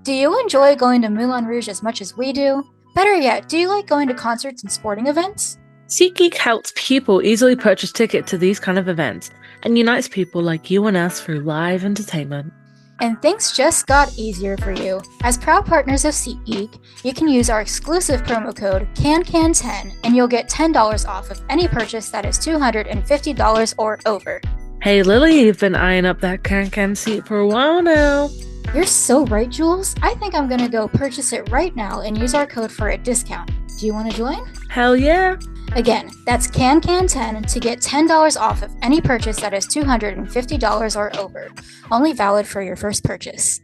Do you enjoy going to Moulin Rouge as much as we do? Better yet, do you like going to concerts and sporting events? SeatGeek helps people easily purchase tickets to these kind of events and unites people like you and us through live entertainment. And things just got easier for you. As proud partners of SeatGeek, you can use our exclusive promo code CANCAN10 and you'll get $10 off of any purchase that is $250 or over. Hey Lily, you've been eyeing up that can seat for a while now. You're so right, Jules. I think I'm gonna go purchase it right now and use our code for a discount. Do you want to join? Hell yeah. Again, that's CANCAN10 to get $10 off of any purchase that is $250 or over. Only valid for your first purchase.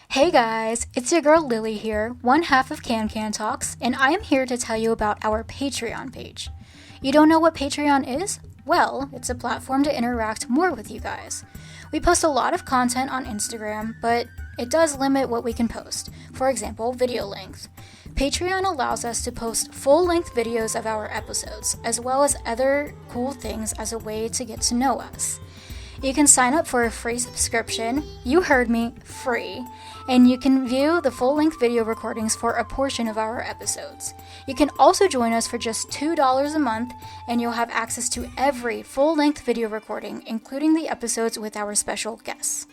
Hey guys, it's your girl Lily here, one half of CanCan Talks, and I am here to tell you about our Patreon page. You don't know what Patreon is? Well, it's a platform to interact more with you guys. We post a lot of content on Instagram, but it does limit what we can post. For example, video length. Patreon allows us to post full-length videos of our episodes, as well as other cool things as a way to get to know us. You can sign up for a free subscription, you heard me, free, and you can view the full-length video recordings for a portion of our episodes. You can also join us for just $2 a month, and you'll have access to every full-length video recording, including the episodes with our special guests.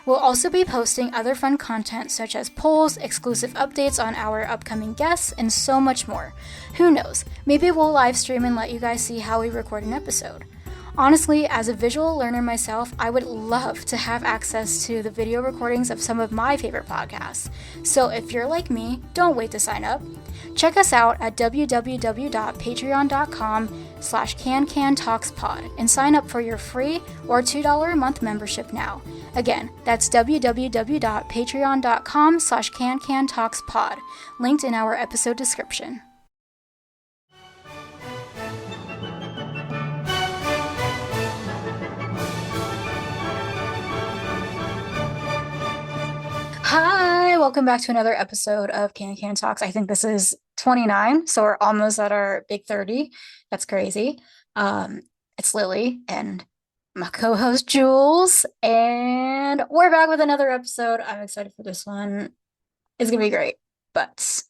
We'll also be posting other fun content such as polls, exclusive updates on our upcoming guests, and so much more. Who knows? Maybe we'll live stream and let you guys see how we record an episode. Honestly, as a visual learner myself, I would love to have access to the video recordings of some of my favorite podcasts. So if you're like me, don't wait to sign up. Check us out at www.patreon.com/CanCanTalksPod and sign up for your free or $2 a month membership now. Again, that's www.patreon.com/CanCanTalksPod, linked in our episode description. Hi, welcome back to another episode of Can Talks. I think this is 29, so we're almost at our big 30. That's crazy. It's Lily and my co-host Jules, and we're back with another episode. I'm excited for this one. It's gonna be great. But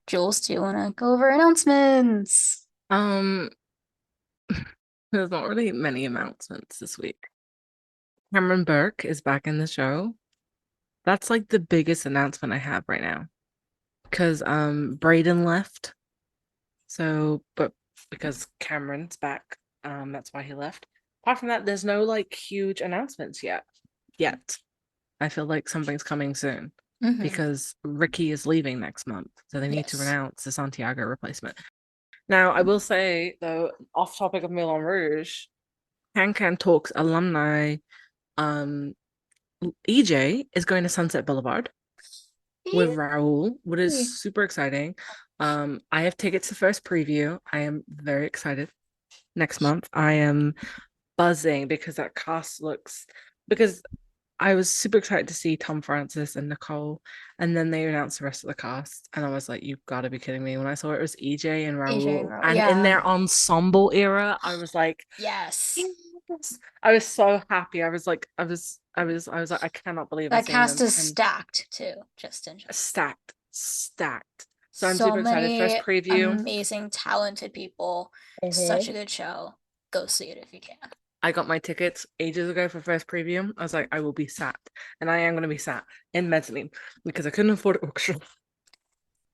Jules, do you want to go over announcements? There's not really many announcements this week. Cameron Burke is back in the show. That's like the biggest announcement I have right now. Because Brayden left. So, but because Cameron's back, that's why he left. Apart from that, there's no like huge announcements yet. I feel like something's coming soon. Because Ricky is leaving next month. So they need to announce the Santiago replacement. Now, I will say, though, off topic of Moulin Rouge, Can Talks alumni, EJ is going to Sunset Boulevard with Raul, which is super exciting. I have tickets to first preview. I am very excited. Next month, I am buzzing because that cast because I was super excited to see Tom Francis and Nicole, and then they announced the rest of the cast, and I was like, "You've got to be kidding me!" When I saw it was EJ and Raul, and in their ensemble era, I was like, "Yes!" I was so happy. I was like, I cannot believe that cast is stacked too. Just stacked. So I'm super excited. First preview, amazing, talented people. Such a good show. Go see it if you can. I got my tickets ages ago for first preview. I was like, I will be sat, and I am going to be sat in mezzanine because I couldn't afford orchestra.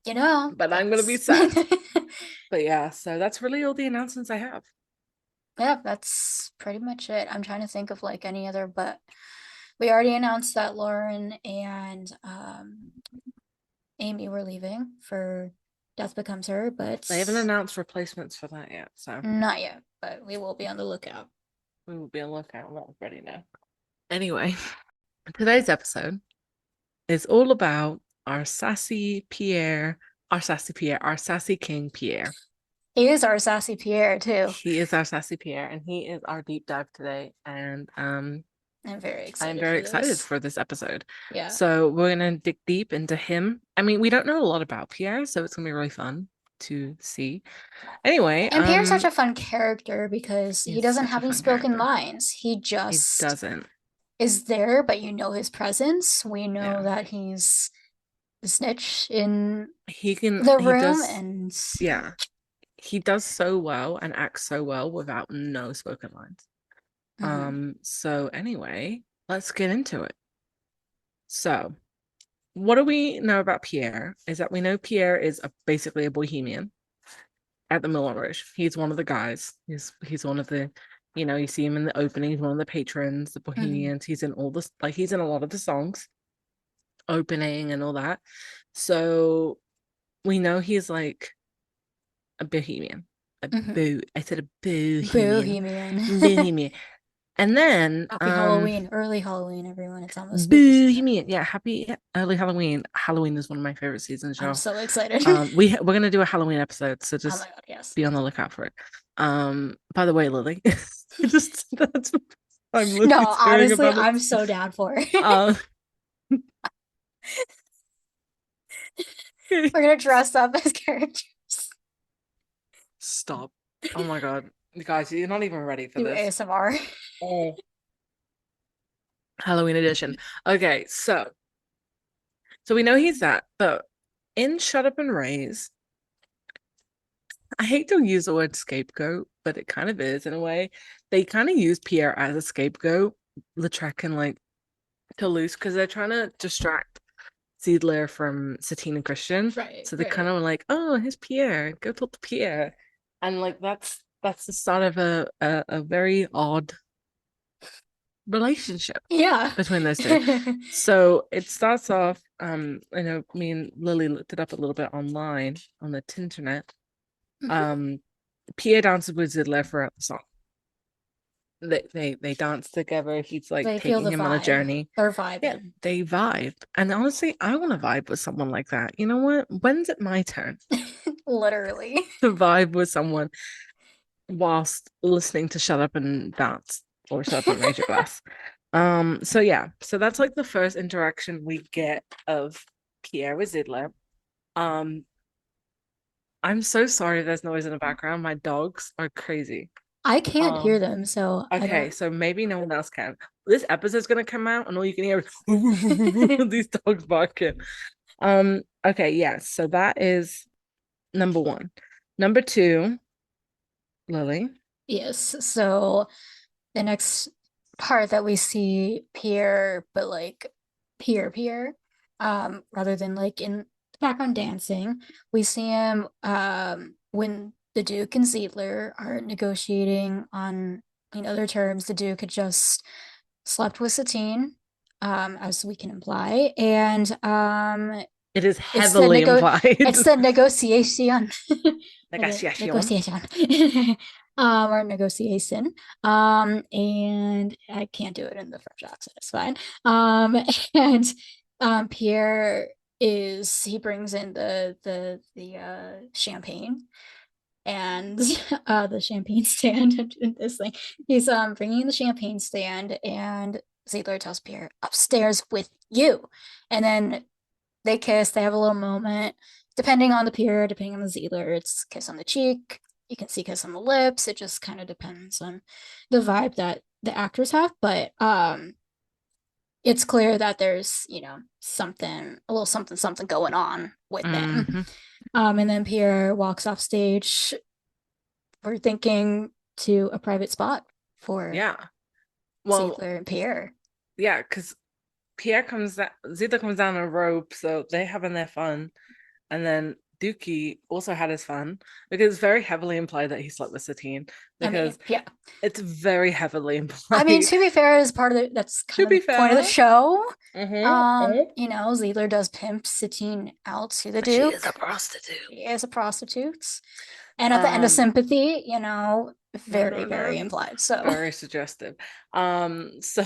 You know, but I'm going to be sat. But yeah, so that's really all the announcements I have. Yeah, that's pretty much it. I'm trying to think of like any other, but we already announced that Lauren and Amy were leaving for Death Becomes Her, but they haven't announced replacements for that yet, so not yet, but we will be on the lookout. We will be on the lookout. We're ready now. Anyway, today's episode is all about our sassy Pierre, our sassy king Pierre. He is our sassy Pierre too. He is our sassy Pierre, and he is our deep dive today. And I'm very excited. I'm very excited for this episode. Yeah. So we're gonna dig deep into him. I mean, we don't know a lot about Pierre, so it's gonna be really fun to see. Anyway, and Pierre's such a fun character because he doesn't have any spoken lines. He doesn't. is there, but you know his presence. We know Yeah. that he's the snitch in He the room, does, and yeah. He does so well and acts so well without no spoken lines. mhm, So anyway, let's get into it. So, what do we know about Pierre? Is that we know Pierre is basically a bohemian at the Moulin Rouge. He's one of the guys. He's one of the, you see him in the opening. He's one of the patrons, the mhm, bohemians. He's in all this, like he's in a lot of the songs, opening and all that. So we know he's like a bohemian. mhm. I said a bohemian. Bohemian. Bohemian. And then Happy Halloween, early Halloween, everyone. It's almost spooky season. bohemian. Yeah, happy early Halloween. Halloween is one of my favorite seasons, I'm y'all. so excited. We're gonna do a Halloween episode, so Oh my just god, yes. be on the lookout for it. By the way, Lily, just that's I'm literally No, swearing honestly, about I'm it. so down for it. Um, okay. We're gonna dress up as characters. Stop. Oh my god. You guys, you're not even ready for Do this. ASMR. Oh. Halloween edition. Okay, so we know he's that, but in Shut Up and Raise, I hate to use the word scapegoat, but it kind of is in a way. They kind of use Pierre as a scapegoat, Lautrec and like Toulouse, because they're trying to distract Ziedler from Satine and Christian. Right, So they kind right. of were like, "Oh, here's Pierre. Go talk to Pierre," and like that's the start of a very odd relationship Yeah. between those two. So it starts off. I know me and Lily looked it up a little bit online on the internet. Mhm. Um, Pierre dances with Ziedler throughout the song. They dance together. He's like They feel taking the him on a vibe. journey. They're Yeah, vibing. they vibe. And honestly, I want to vibe with someone like that. You know what? When's it my turn Literally. to vibe with someone whilst listening to Shut Up and Dance or Shut Up and Raise Your Glass? So yeah, so that's like the first interaction we get of Pierre with Zidler. Um, I'm so sorry there's noise in the background. My dogs are crazy. I can't hear Um, them, so I Okay, don't. so maybe no one else can. This episode's gonna come out, and all you can hear is these dogs barking. Okay, yes. So that is number one. Number two, Lily. Yes. So the next part that we see Pierre, but like Pierre, rather than like in the background dancing, we see him when the Duke and Zietler are negotiating on their terms. The Duke had just slept with Satine, as we can imply, and It is it's the heavily implied. it's the negotiation. Negotiation. Negotiation. Or negotiation. And I can't do it in the French accent, it's fine. And Pierre he brings in the champagne and the champagne stand and this thing. He's bringing in the champagne stand, and Ziegler tells Pierre, upstairs with you. And then they kiss, they have a little moment. Depending on the Pierre, depending on the Ziegler, it's kiss on the cheek. You can see kiss on the lips. It just kind of depends on the vibe that the actors have. But it's clear that there's, something, a little something going on with them. Hmm. And then Pierre walks off stage. We're thinking to a private spot for Yeah. Well, Ziegler and Pierre. yeah, because Pierre comes down, Zita comes down a rope, so they're having their fun. And then Dookie also had his fun because it's very heavily implied that he slept with Satine I mean, because yeah. it's very heavily I mean, implied. to be fair, is part of that's To kind of be the point of the fair, show. mm-hmm. Ziegler does pimp Satine out to the But she is Duke. a prostitute. She is a prostitute. And at the end of Um, Sympathy, very, very mm-hmm. implied. So Very suggestive. So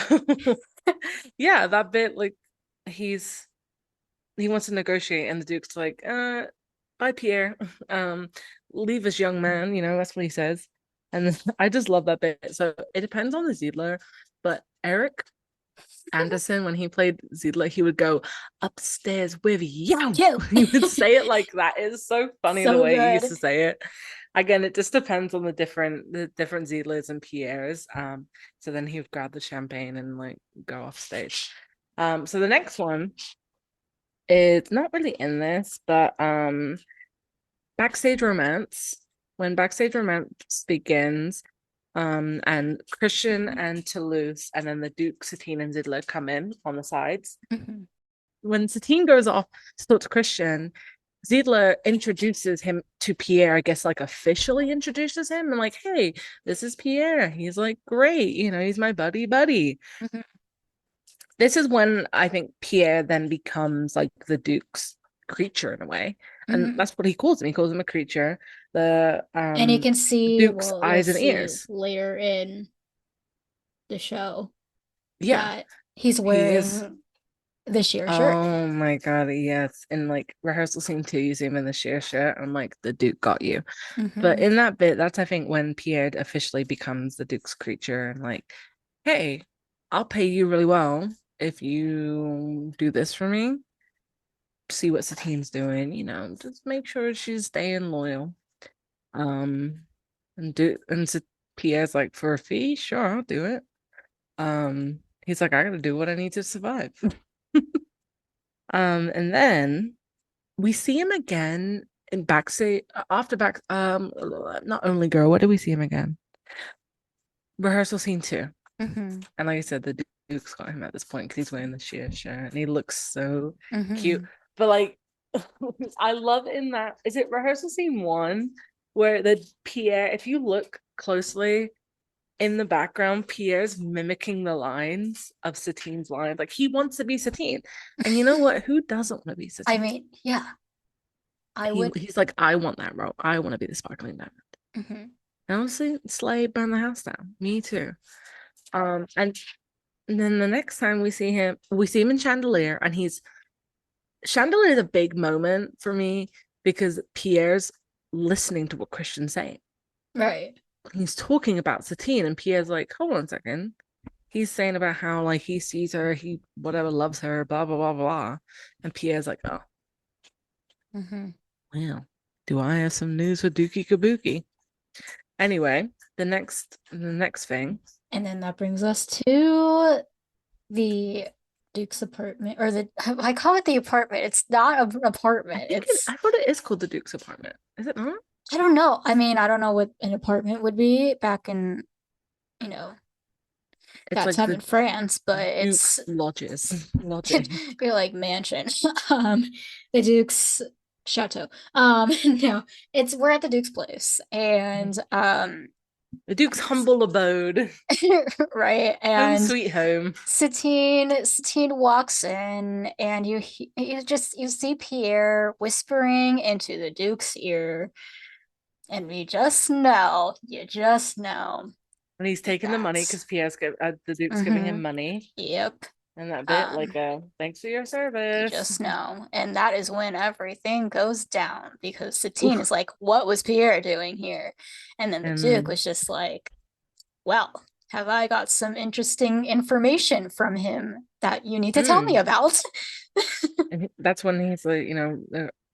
yeah, that bit like he's he wants to negotiate, and the Duke's like, bye, Pierre. Leave us, young man. That's what he says. And then, I just love that bit. So it depends on the Ziedler, but Eric Anderson, when he played Ziedler, he would go upstairs with you. cute. He would say it like that. It's so funny the So way he used good. to say it. Again, it just depends on the different Zietlas and Pierres. So then he would grab the champagne and like go off stage. So the next one is not really in this, but backstage romance. When backstage romance begins, and Christian and Toulouse, and then the Duke, Satine, and Zidler come in on the sides. Mhm. When Satine goes off to talk to Christian, Ziedler introduces him to Pierre, I guess, like officially introduces him and like, hey, this is Pierre. He's like, great, he's my buddy. Mhm. This is when I think Pierre then becomes like the Duke's creature in a way. And Mhm. that's what he calls him. He calls him a creature. The And you can see, Duke's well, you'll eyes and see ears. later in the show Yeah, that he's he is. wearing the sheer shirt. Oh my God, yes. In like rehearsal scene 2, you see him in the sheer shirt. I'm like, the Duke got you. But Hmm. in that bit, that's I think when Pierre officially becomes the Duke's creature and like, hey, I'll pay you really well if you do this for me. See what Satine's doing, just make sure she's staying loyal. Um, and Pierre's like, for a fee, sure, I'll do it. He's like, I gotta do what I need to survive. And then we see him again in backstage after back not only girl, what do we see him again? Rehearsal scene 2. Hmm. And like I said, the Duke's got him at this point because he's wearing the sheer shirt and he looks so cute. Hmm. But like I love in that, is it rehearsal scene 1 where the Pierre, if you look closely in the background, Pierre's mimicking the lines of Satine's lines. Like he wants to be Satine. And you know what? Who doesn't want to be I Satine? mean, yeah, I would. He's like, I want that role. I want to be the sparkling diamond. Hmm. And honestly, Slay burn the house down. Me too. And then the next time we see him in Chandelier, and Chandelier is a big moment for me because Pierre's listening to what Christian's saying. Right. He's talking about Satine, and Pierre's like, hold on a second. He's saying about how like he sees her, he whatever loves her, blah blah blah blah. And Pierre's like, oh, Hmm. well, do I have some news for Dookie Kabuki? Anyway, the next thing. And then that brings us to the Duke's apartment, or I call it the apartment. It's not an apartment. I thought it is called the Duke's apartment. Is it not? I don't know. I mean, I don't know what an apartment would be back in, you know, It's that like time in the France, but Duke's lodges. Lodging. you're like mansion. Um, the Duke's chateau. No, we're at the Duke's place, and The Duke's humble abode. right, Home and sweet home. Satine walks in, and you see Pierre whispering into the Duke's ear, and you just know And he's taking the money that. because the Duke's giving him Mm-hmm. money. Yep. And that bit, like, Um, thanks for your you service. just know. And that is when everything goes down because Satine Oof. is like, what was Pierre doing here? And then the Duke And was just like, well, have I got some interesting information from him that you need to tell me mm. about? And that's when he's like,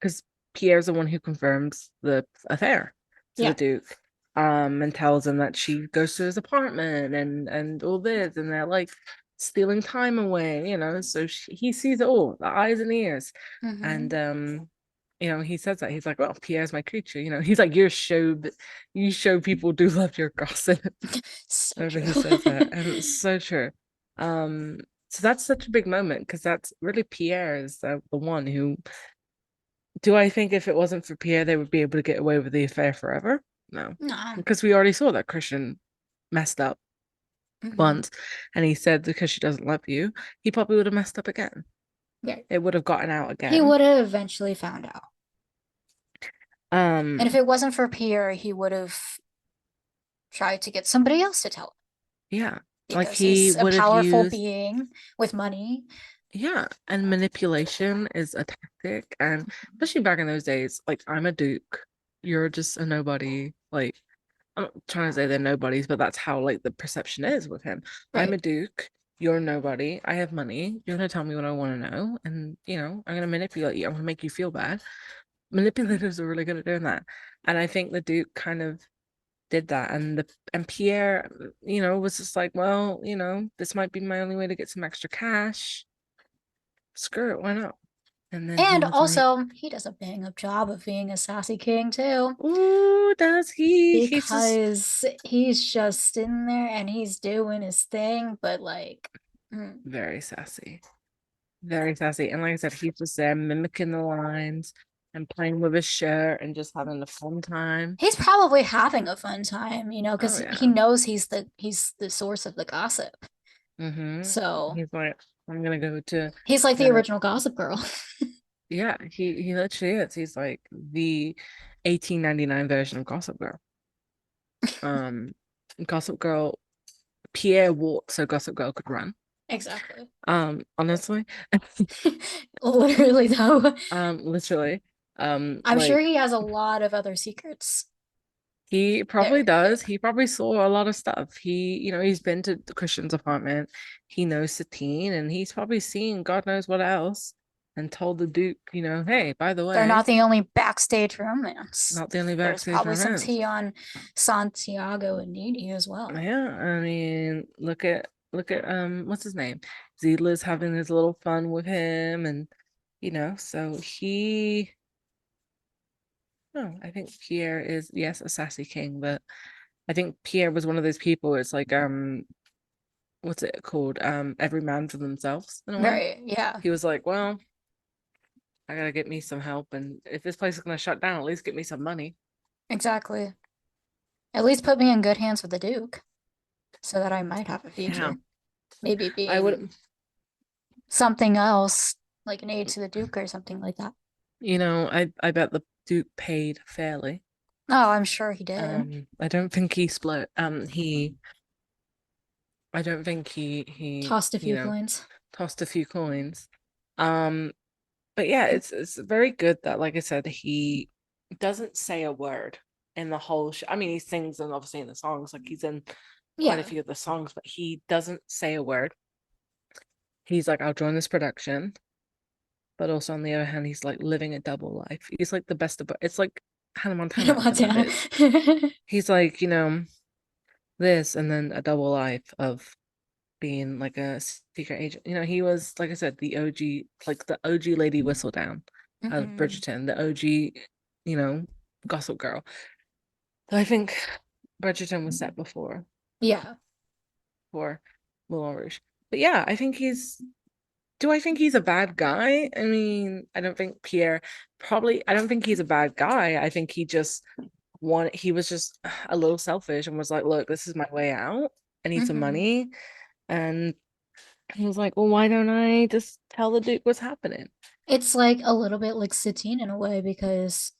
because Pierre's the one who confirms the affair to the Yeah. Duke, and tells him that she goes to his apartment and all this, and they're like stealing time away, So he sees it all, the eyes and ears, and Mm-hmm. he says that he's like, well, Pierre's my creature, He's like, you show people do love your gossip. So Whenever true. he says that, and it's so true. Um, so that's such a big moment because that's really Pierre is the one who. Do I think if it wasn't for Pierre, they would be able to get away with the affair forever? No, No. because we already saw that Christian messed up Mm-hmm. once, and he said because she doesn't love you, he probably would have messed up again. Yeah. It would have gotten out He again. would have eventually found out. And if Um, it wasn't for Pierre, he would have tried to get somebody else to tell him yeah, like because he he's a would have powerful used. being with money. Yeah, and manipulation is a tactic, and especially back in those days, like I'm a duke, you're just a nobody. Like I'm not trying to say they're nobodies, but that's how like the perception is with him. I'm Right. a duke, you're a nobody. I have money. You're gonna tell me what I want to know, and I'm gonna manipulate you. I'm gonna make you feel bad. Manipulators are really good at doing that. And I think the Duke kind of did that. And Pierre, was just like, well, this might be my only way to get some extra cash. Screw it, why not? And then he And was like, also, he does a bang up job of being a sassy king too. ooh, does he? He's just Because he's just in there and he's doing his thing, but like, very sassy. Very sassy. And like I said, he's just there mimicking the lines and playing with his shirt and just having a fun time. he's probably having a fun time, Oh because he yeah. knows he's the source of the gossip. So He's like, I'm gonna go to he's like the the original Gossip Girl. yeah, he literally is. He's like the 1899 version of Gossip Girl. Um Gossip Girl, Pierre walked so Gossip Girl could run. Exactly. Honestly. Literally, though. Literally. I'm sure Like he has a lot of other secrets he probably there. does. He probably saw a lot of stuff. He's been to Christian's apartment. He knows Satine, and he's probably seen God knows what else, and told the Duke, hey, by the They're way, not the only backstage romance. not the only There's backstage probably some romance. tea on Santiago and Needy as well. Yeah, I mean, look at what's his name? Ziedler's having his little fun with him, and so he. No, I think Pierre is yes a sassy king, but I think Pierre was one of those people. It's like what's it called? Every man for themselves in a way. Right. Yeah. He was like, well, I gotta get me some help, and if this place is gonna shut down, at least get me some money. Exactly. At least put me in good hands with the Duke so that I might have a Yeah, future. Maybe I being would. something else, like an aide to the Duke or something like that. I bet the Duke paid fairly. Oh, I'm sure he did. I don't think he split. I don't think he Tossed a few coins. tossed a few coins. Um, but yeah, it's very good that, like I said, he doesn't say a word in the whole show. I mean, he sings and obviously in the songs, like he's in quite a Yeah. few of the songs, but he doesn't say a word. He's like, I'll join this production, but also on the other hand, he's like living a double life. He's like the best of both. It's like Hannah Montana in that Montana. biz. He's like, this and then a double life of being like a secret agent. He was, like I said, the OG, like the OG Lady Whistledown out of Mhm. Bridgerton, the OG, Gossip Girl. So I think Bridgerton was set Yeah. before Moulin Rouge. But yeah, do I think he's a bad guy? I mean, I don't think Pierre probably, I don't think he's a bad guy. I think he was just a little selfish and was like, look, this is my way out. I need some Hmm. money. And he was like, well, why don't I just tell the Duke what's happening? It's like a little bit like Satine in a way because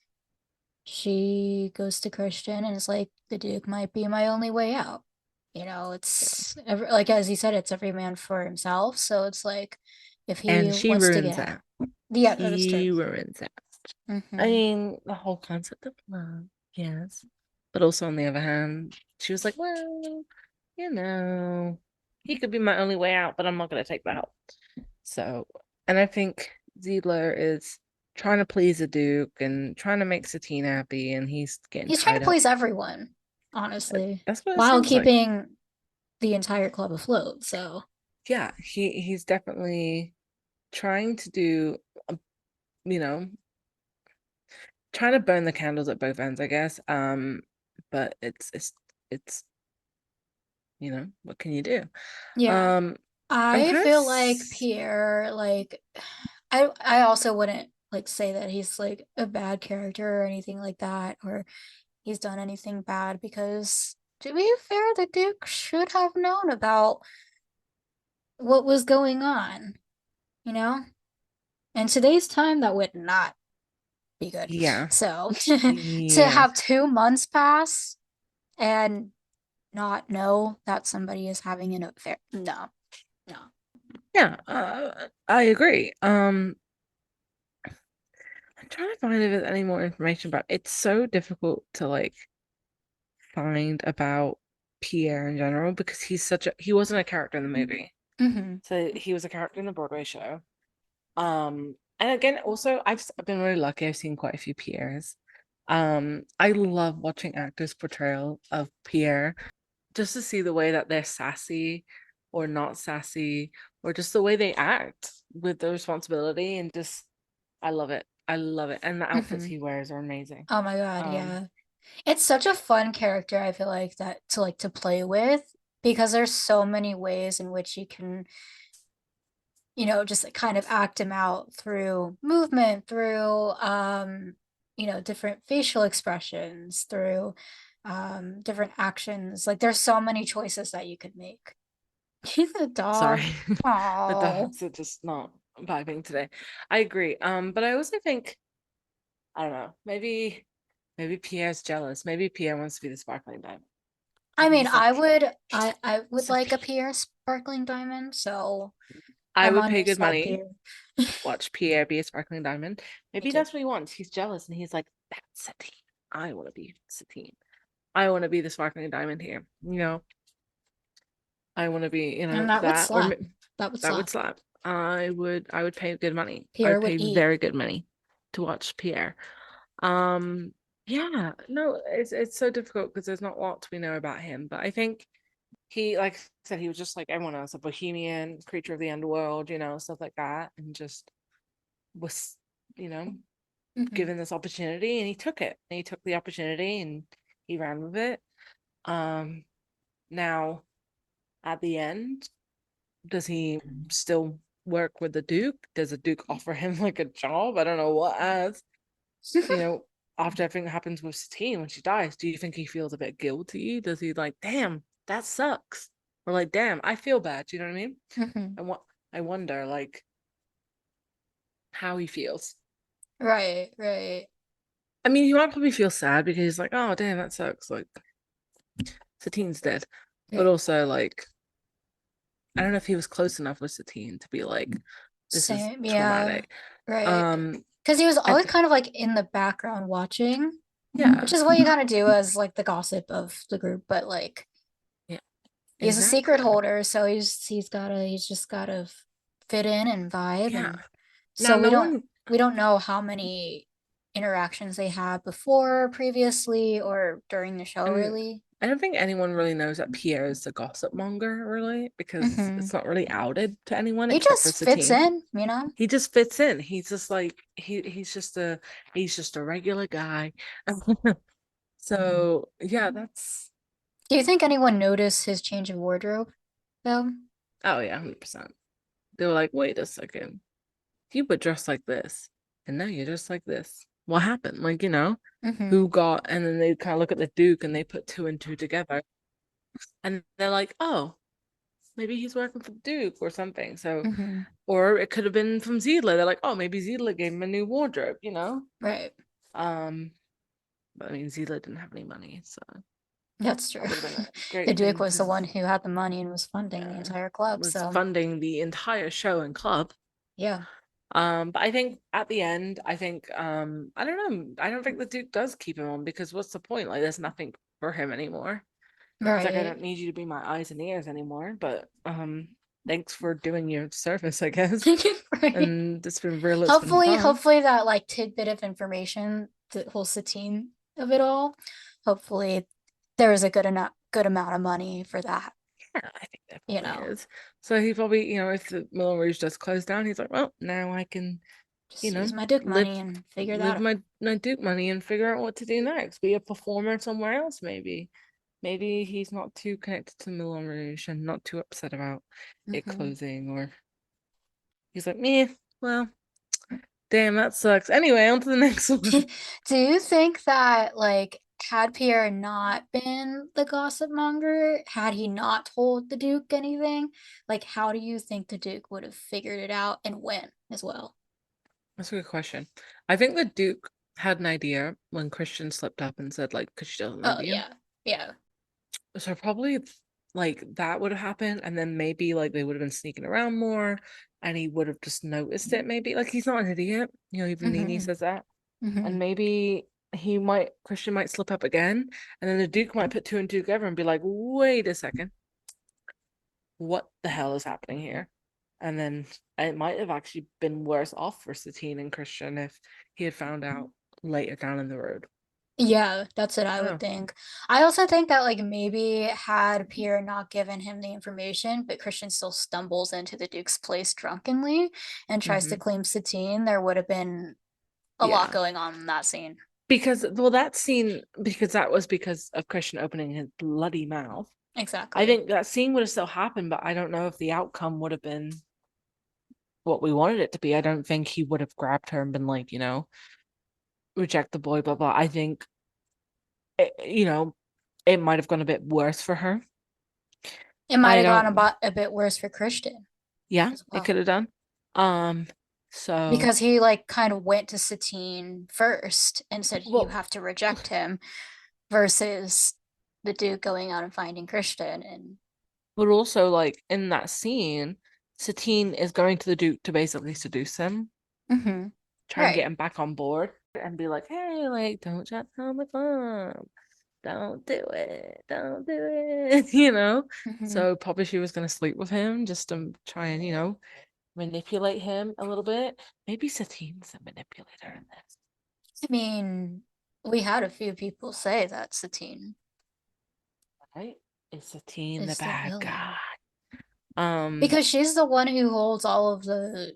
she goes to Christian and it's like the Duke might be my only way out. It's like as you said, it's every man for himself. So it's like if he And she wants to get ruins out. that. Yeah, that is true. She ruins that. I Hmm. mean, the whole concept of love, yes. But also on the other hand, she was like, well, you know, he could be my only way out, but I'm not gonna take that help. So, and I think Ziedler is trying to please the Duke and trying to make Satine happy, and he's getting He's trying tied to up. please everyone, honestly, That's what it while seems like. keeping the entire club afloat. So, Yeah, he's definitely trying to do, you know, trying to burn the candles at both ends, I guess. But it's what can you do? yeah. Um, I'm I kind of feel like Pierre, like I also wouldn't like say that he's like a bad character or anything like that, or he's done anything bad because to be fair, the Duke should have known about what was going on, you know? In today's time, that would not be good. yeah, So to yeah, have 2 months pass and not know that somebody is having an affair, no, no. yeah. I agree. I'm trying to find if there's any more information about. It's so difficult to like find about Pierre in general because he wasn't a character in the movie. Hmm. So he was a character in the Broadway show. And again, also I've been really lucky. I've seen quite a few Pierres. I love watching actors' portrayal of Pierre, just to see the way that they're sassy or not sassy, or just the way they act with the responsibility, and just I love it. I love it. And the outfits Hmm. he wears are amazing. Oh my God, Um, yeah. It's such a fun character, I feel like that to play with because there's so many ways in which you can, just like, kind of act him out through movement, through different facial expressions, through different actions. Like there's so many choices that you could make. He's a sorry. dog. The Oh. dogs are just not vibing today. I agree. But I also think, I don't know, maybe Pierre's jealous. Maybe Pierre wants to be the sparkling diamond. I Maybe mean, he's like, I would like a Sophie. Pierre sparkling diamond, so I I'm would on pay your good side, money Pierre. to watch Pierre be a sparkling diamond. Me Maybe too. that's what he wants. He's jealous and he's like, that's Satine. I want to be Satine. I want to be the sparkling diamond here. I want to be, And that would that, or slap. That would that would slap. slap. I would pay good money. I Pierre would would pay eat. very good money to watch Pierre. Um, yeah, no, it's so difficult because there's not lots we know about him, but I think he, like I said, he was just like everyone else, a bohemian, creature of the underworld, stuff like that, and just was, you know, Hmm. given this opportunity, and he took it. And he took the opportunity and he ran with it. Um, Now at the end, does he still work with the Duke? Does the Duke offer him like a job? I don't know what as, you know, after everything that happens with Satine when she dies, do you think he feels a bit guilty? Does he like, damn, that sucks? Or like, damn, I feel bad. Do you know what I mean? Hmm. And what I wonder, like, how he feels. Right, right. I mean, he might probably feel sad because he's like, oh, damn, that sucks. Like, Satine's dead. But Right. also, like, I don't know if he was close enough with Satine to be like, this is Same, yeah. traumatic. Right. Um, Because he was I always th kind of like in the background watching, which Yeah, is what you gotta do as like the gossip of the group, but like yeah, he's a secret exactly. holder, so he's just gotta fit in and vibe, Yeah. and Now, so we no don't one, we don't know how many interactions they had before, previously, or during the show, and really. I don't think anyone really knows that Pierre is the gossip monger, really, because Hmm. it's not really outed to anyone He except for just fits Satine. in, you know? He just fits in. He's just like he's just a regular guy. So yeah, that's Do you think anyone noticed his change of wardrobe, though? oh yeah, 100%. They were like, wait a second, you were dressed like this, and now you're just like this. What happened? Like, Hmm. who got? And then they kind of look at the Duke and they put two and two together, and they're like, oh, maybe he's working for the Duke or something. So, Hmm. or it could have been from Ziedler. They're like, oh, maybe Ziedler gave him a new wardrobe. Right. Um, but I mean, Ziedler didn't have any money, so That's true. that would have been a The great Duke thing was the to, one who had the money and was funding the yeah, entire club, was so funding the entire show and club. yeah. But I think at the end, I don't know. I don't think the Duke does keep him on because what's the point? Like, there's nothing for him anymore. He's like, I Right. don't need you to be my eyes and ears anymore, but thanks for doing your service, I guess. Right. And it's been real, it's been Hopefully, fun. hopefully that like tidbit of information, the whole Satine of it all, hopefully there was a good amount of money for that, Yeah, I think there you probably know. is. So he probably, if the Moulin Rouge does close down, he's like, well, now I can, Just use my Duke live money and figure that live out. my Duke money and figure out what to do next. Be a performer somewhere else, maybe. Maybe he's not too connected to Moulin Rouge and not too upset about it Hmm. closing, or he's like, meh, well, damn, that sucks. Anyway, on to the next one. Do you think that, like, had Pierre not been the gossip monger, had he not told the Duke anything, like, how do you think the Duke would have figured it out and when as well? That's a good question. I think the Duke had an idea when Christian slipped up and said, like, because she doesn't love Oh, you. yeah. Yeah. So probably like that would have happened, and then maybe like they would have been sneaking around more, and he would have just noticed it. Maybe like he's not an idiot, even Nini Hmm. says that, and Hmm. maybe Christian might slip up again, and then the Duke might put two and two together and be like, wait a second, what the hell is happening here? And then it might have actually been worse off for Satine and Christian if he had found out later down in the road. Yeah, that's what I I don't would know. think. I also think that like maybe had Pierre not given him the information, but Christian still stumbles into the Duke's place drunkenly and tries to Hmm. claim Satine, there would have been a lot Yeah. going on in that scene. Because, well, that scene, because that was because of Christian opening his bloody mouth. I Exactly. think that scene would have still happened, but I don't know if the outcome would have been what we wanted it to be. I don't think he would have grabbed her and been like, reject the boy, blah, blah. I think, it might have gone a bit worse for her. It might I have gone don't, about a bit worse for Christian yeah, as it well. could have done. Um, so, Because he like kind of went to Satine first and said you well, have to reject him versus the Duke going out and finding Christian and but also, like, in that scene, Satine is going to the Duke to basically seduce him, mm-hmm. try and get Right. him back on board, and be like, hey, like, don't chat on my phone. Don't do it. Don't do it. Mm-hmm. So probably she was gonna sleep with him just to try and, manipulate him a little bit. Maybe Satine's a manipulator in this. I mean, we had a few people say that Satine Right? Is Satine the is the bad guy? villain Um, because she's the one who holds all of the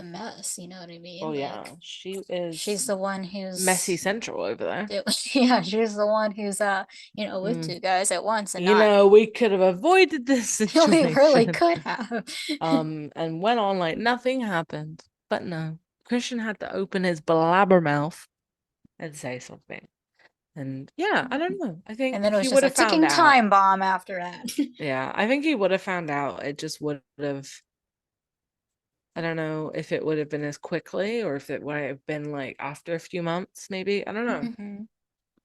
mess, you know what I oh mean? yeah, Like she she's is the one messy who's central over there. yeah, she's the one who's with Mm. two guys at once and not We could have avoided this we really situation. could have. And went on like nothing happened. But no, Christian had to open his blabbermouth and say something. And yeah, I don't know. I And think then it he was just would a have found ticking out. time bomb after that. Yeah, I think he would have found out. It just would have, I don't know if it would have been as quickly or if it would have been like after a few months, maybe. I don't know. Mm-hmm.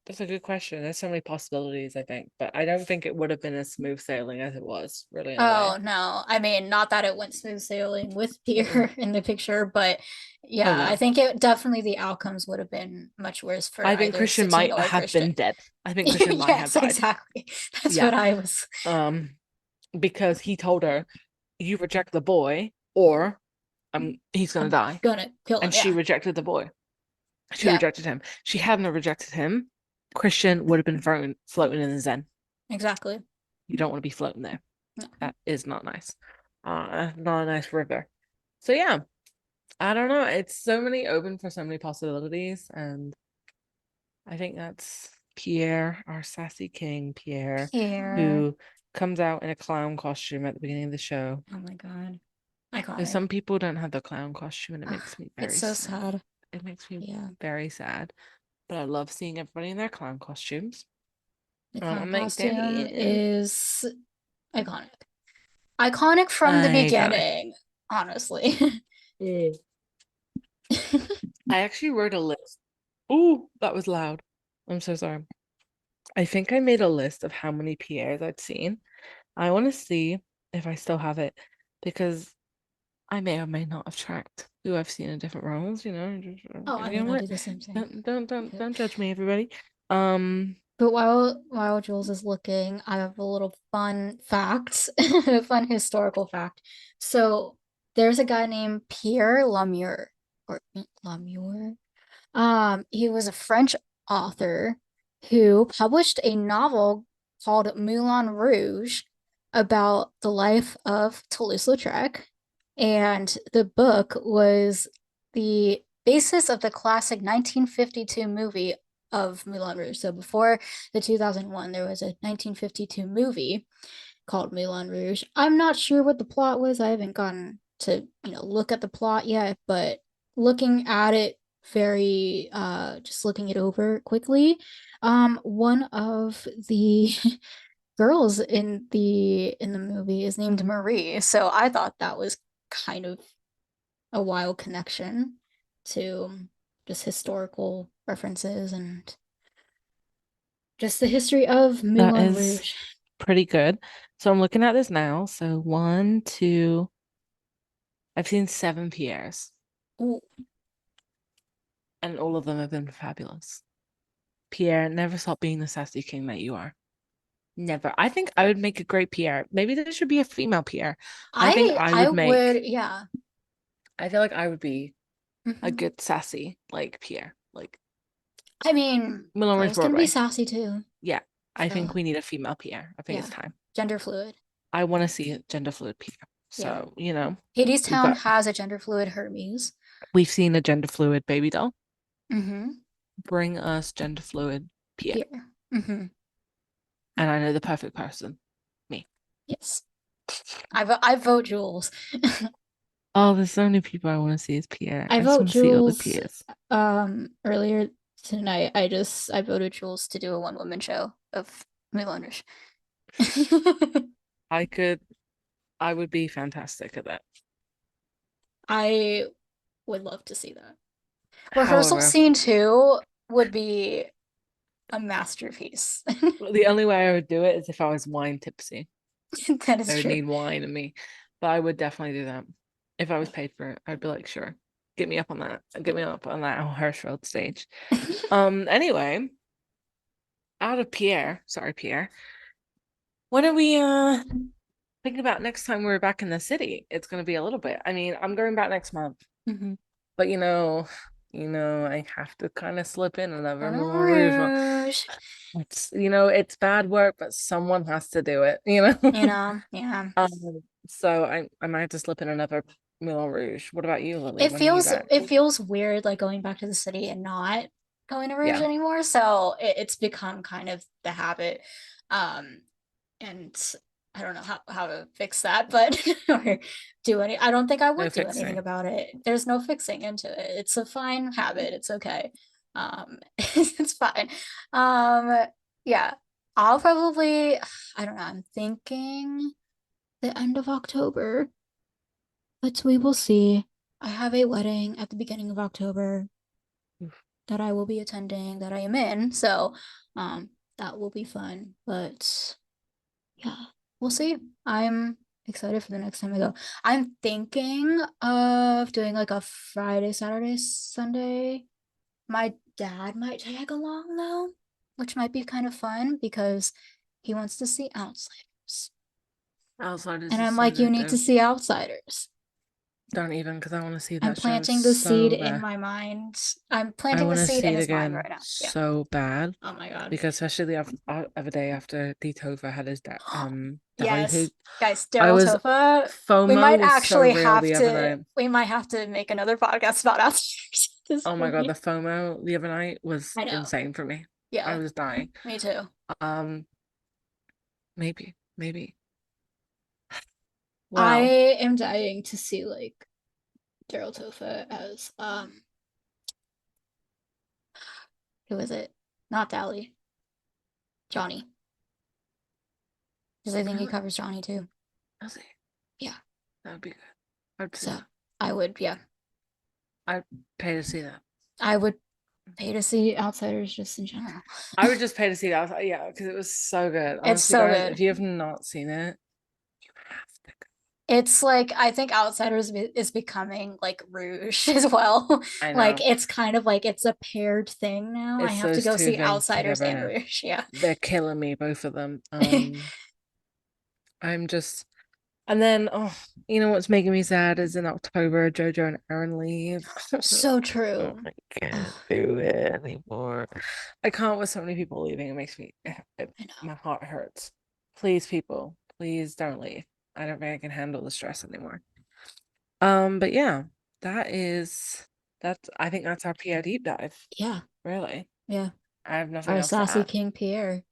That's a good question. There's so many possibilities, I think. But I don't think it would have been as smooth sailing as it was, really, in a way. Oh no. I mean, not that it went smooth sailing with Mm-mm. Pierre in the picture, but Oh yeah, I no. think it definitely the outcomes would have been much worse for I think either Christian Satine might or have been Christian. dead. I think Christian might have Yes, died. exactly. That's Yeah. what I was. Um, because he told her, you reject the boy or he's gonna I'm die. gonna kill him. And she Yeah, rejected the boy. She yeah, rejected him. She hadn't rejected him. Christian would have been floating in the Zen. exactly. You don't want to be floating there. No. That is not nice. Not a nice river. So yeah, I don't know. It's so many open for so many possibilities, and I think that's Pierre, our sassy king, Pierre, Pierre. who comes out in a clown costume at the beginning of the show. Oh my God. Because Iconic. some people don't have the clown costume, and it makes me It's very so sad. sad. It makes me Yeah. very sad. But I love seeing everybody in their clown costumes. The clown I'm like, costume damn. is iconic. Iconic from the Iconic. beginning, honestly. Mm. I actually wrote a list. Ooh, that was loud. I'm so sorry. I think I made a list of how many Pierres I'd seen. I want to see if I still have it because I may or may not have tracked who I've seen in different roles, Oh, I you know mean, I what? do the same thing. Don't judge me, everybody. Um, But while Jules is looking, I have a little fun fact, a fun historical fact. So there's a guy named Pierre Lamure or Lamure. He was a French author who published a novel called Moulin Rouge about the life of Toulouse-Lautrec. And the book was the basis of the classic 1952 movie of Moulin Rouge. So before the 2001, there was a 1952 movie called Moulin Rouge. I'm not sure what the plot was. I haven't gotten to, look at the plot yet, but looking at it very just looking it over quickly, one of the girls in the movie is named Marie. So I thought that was kind of a wild connection to just historical references and just the history of that Moulin is Rouge. pretty good. So I'm looking at this now. So one, two, I've seen 7 Pierres, Ooh, and all of them have been fabulous. Pierre, never stop being the sassy king that you are. Never. I think I would make a great Pierre. Maybe there should be a female Pierre. I think I I would make. would, yeah. I feel like I would be a Hmm. good sassy like Pierre, like I mean, Moulin Rouge girls can be Broadway. sassy too. Yeah, I think So, we need a female Pierre. I think it's yeah. time. Gender fluid. I want to see a gender fluid Pierre. Yeah. So, we've Hadestown got has a gender fluid Hermes. we've seen a gender fluid baby doll. Mm-hmm. Bring us gender fluid Pierre. Pierre. Mm-hmm. And I know the perfect person. Me. Yes. I vote Jules. Oh, there's so many people I want to see as Pierre. I I just vote want to see all the Jules. Pierres. Earlier tonight, I voted Jules to do a one woman show of Moulin Rouge. I could I would be fantastic at that. I would love to see that. Rehearsal However, scene two would be a masterpiece. the only way I would do it is if I was wine tipsy. That is I would true. need wine in me. But I would definitely do that. If I was paid for it, I'd be like, sure. Get me up on that. Get me up on that Hirschfeld stage. Anyway, out of Pierre, sorry, Pierre. When are we thinking about next time we're back in the city? It's gonna be a little bit. I mean, I'm going back next month. Mm-hmm. But I have to kind of slip in another Moulin Moulin Rouge one. Rouge. It's bad work, but someone has to do it, Yeah. So I might have to slip in another Moulin Rouge. What about you, Lily? When are you back? It feels weird like going back to the city and not going to Rouge Yeah, anymore. So it's become kind of the habit. Um, and I don't know how to fix that, but or do any I don't think I no would do anything fixing. about it. There's no fixing into it. It's a fine habit. It's okay. It's fine. Yeah. I'll probably I don't know, I'm thinking the end of October, but we will see. I have a wedding at the beginning of October that I will be attending that I am in, so that will be fun. But yeah, we'll see. I'm excited for the next time I go. I'm thinking of doing like a Friday, Saturday, Sunday. My dad might tag along though, which might be kind of fun because he wants to see Outsiders. Outsiders And is I'm so like, you good need to though. see Outsiders. Don't even, because I want to see I'm that show planting the seed so in bad. my mind. I'm I planting the want to seed see in it his mind again right now. Yeah. so bad. Oh my God. Because especially the other day after Tova had his died, who Yes. Guys, I Daryl was Tofa. FOMO was so real the other night. We might have to make another podcast about Outsiders at this Oh my God, the point. FOMO the other night was I know. insane for me. I Yeah, was dying. me too. Um, maybe. I Well, am dying to see like Daryl Tofa as who is it? Not Dally. Johnny. Because I think he really? covers Johnny too. Does he? Yeah. That would be good. I'd see So that. I would, yeah. I'd pay to see that. I would pay to see Outsiders just in general. I would just pay to see that. Yeah, because it was so good. It's Honestly, so guys, if good. you have not seen it, you have to go. It's like I think Outsiders is becoming like Rouge as well. I Like know. it's kind of like it's a paired thing now. I It's have to those go two see things Outsiders together and now. Rouge. Yeah. They're killing me, both of them. I'm just and then you know what's making me sad is in October, Jojo and Aaron leave. So Oh, true. I can't Ugh, do it anymore. I can't with so many people leaving. It makes me I know. my heart hurts. Please, people, please don't leave. I don't think I can handle the stress anymore. But yeah, that's I think that's our Pierre deep dive. Yeah. Really. Yeah. I have nothing Our else to sassy add. King Pierre,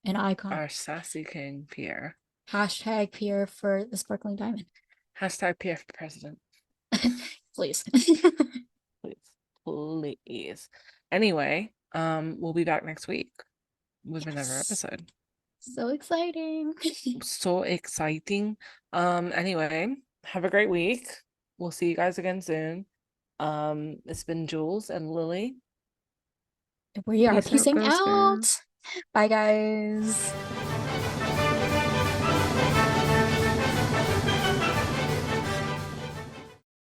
an icon. Our sassy king Pierre. Hashtag Pierre for the sparkling diamond. Hashtag Pierre for president. Please. Please. Please. Anyway, we'll be back next week with another Yes. episode. So exciting. So exciting. Anyway, have a great week. We'll see you guys again soon. It's been Jules and Lily. We are Peace out, peacing girls. out. Bye, guys.